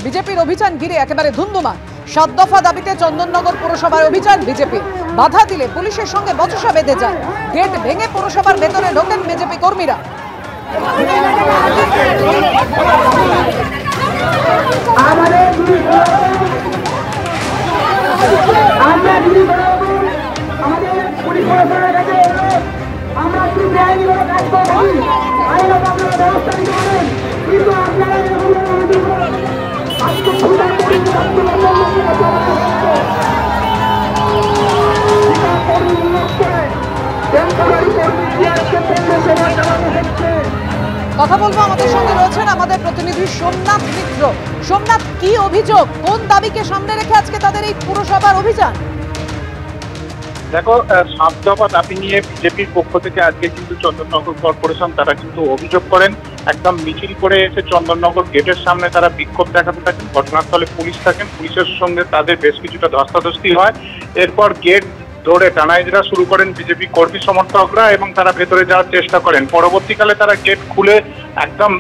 বিজেপির অভিযান ঘিরে একেবারে ধুন্ধুমা। 7 দফা দাবিতে চন্দননগর পুরসভার অভিযান বিজেপি। বাধা দিলে পুলিশের সঙ্গে বচসা বেঁধে যায়। গেট ভেঙে পুরসভার ভেতরে ঢোকেন বিজেপি কর্মীরা। কথা বলবো, আমাদের সঙ্গে রয়েছেন আমাদের প্রতিনিধি সোমনাথ মিত্র। সোমনাথ, কি অভিযোগ, কোন দাবিকে সামনে রেখে আজকে তাদের এই পুরসভার অভিযান? দেখো, 7 দফা দাবি নিয়ে বিজেপির পক্ষ থেকে আজকে কিন্তু চন্দননগর কর্পোরেশন তারা কিন্তু অভিযোগ করেন। একদম মিছিল করে এসে চন্দননগর গেটের সামনে তারা বিক্ষোভ দেখাতে থাকেন। ঘটনাস্থলে পুলিশ থাকেন, পুলিশের সঙ্গে তাদের বেশ কিছুটা ধস্তাধস্তি হয়। এরপর গেট ধরে টানাহেজরা শুরু করেন বিজেপি কর্মী সমর্থকরা এবং তারা ভেতরে যাওয়ার চেষ্টা করেন। পরবর্তীকালে তারা গেট খুলে একদম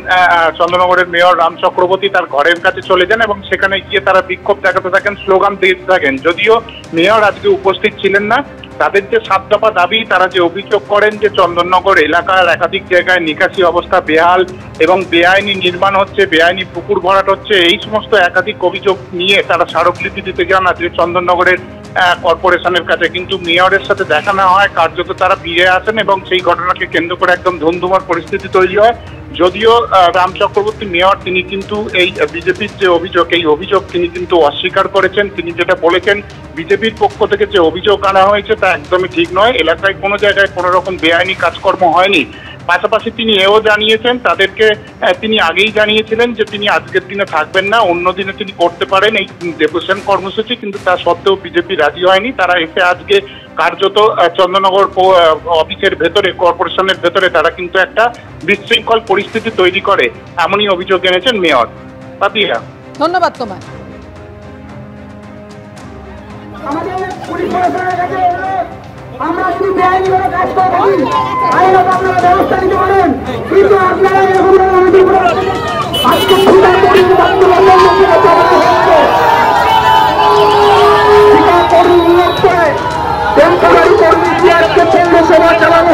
চন্দননগরের মেয়র রাম চক্রবর্তী তার ঘরের কাছে চলে যান এবং সেখানে গিয়ে তারা বিক্ষোভ দেখাতে থাকেন, স্লোগান দিতে থাকেন। যদিও মেয়র আজকে উপস্থিত ছিলেন না, তাদের যে 7 দফা দাবি, তারা যে অভিযোগ করেন যে চন্দননগর এলাকার একাধিক জায়গায় নিকাশি অবস্থা বেহাল এবং বেআইনি নির্মাণ হচ্ছে, বেআইনি পুকুর ভরাট হচ্ছে, এই সমস্ত একাধিক অভিযোগ নিয়ে তারা স্মারকলিপি দিতে যান আজকে চন্দননগরের কর্পোরেশনের কাছে। কিন্তু মেয়রের সাথে দেখা না হয়, কার্যত তারা ফিরে আসেন এবং সেই ঘটনাকে কেন্দ্র করে একদম ধুন্ধুমার পরিস্থিতি তৈরি হয়। যদিও রাম চক্রবর্তী মেয়র তিনি কিন্তু এই বিজেপির যে অভিযোগ, এই অভিযোগ তিনি কিন্তু অস্বীকার করেছেন। তিনি যেটা বলেছেন, বিজেপির পক্ষ থেকে যে অভিযোগ আনা হয়েছে তা একদমই ঠিক নয়। এলাকায় কোনো জায়গায় কোনো রকম বেআইনি কাজকর্ম হয়নি। পাশাপাশি তিনি এও জানিয়েছেন, তাদেরকে তিনি আগেই জানিয়েছিলেন যে তিনি আজকের দিনে থাকবেন না, অন্য দিনে তিনি করতে পারেন এই ডেপুটেশন কর্মসূচি, কিন্তু তা সত্ত্বেও বিজেপি রাজি হয়নি। তারা এসে আজকে কার্যত চন্দননগর অফিসের ভেতরে, কর্পোরেশনের ভেতরে তারা কিন্তু একটা বিশৃঙ্খল পরিস্থিতি তৈরি করে, এমনই অভিযোগ এনেছেন মেয়র। পাপিয়া, ধন্যবাদ তোমায়। আমরা কি বেআইনি কোনো কাজ করছি, আইনত আপনারা ব্যবস্থা নিতে পারেন, কিন্তু আপনারা এরকম আজকে টেম্পোরারি কর্মী দিয়ে আজকে পৌরসভা চালানো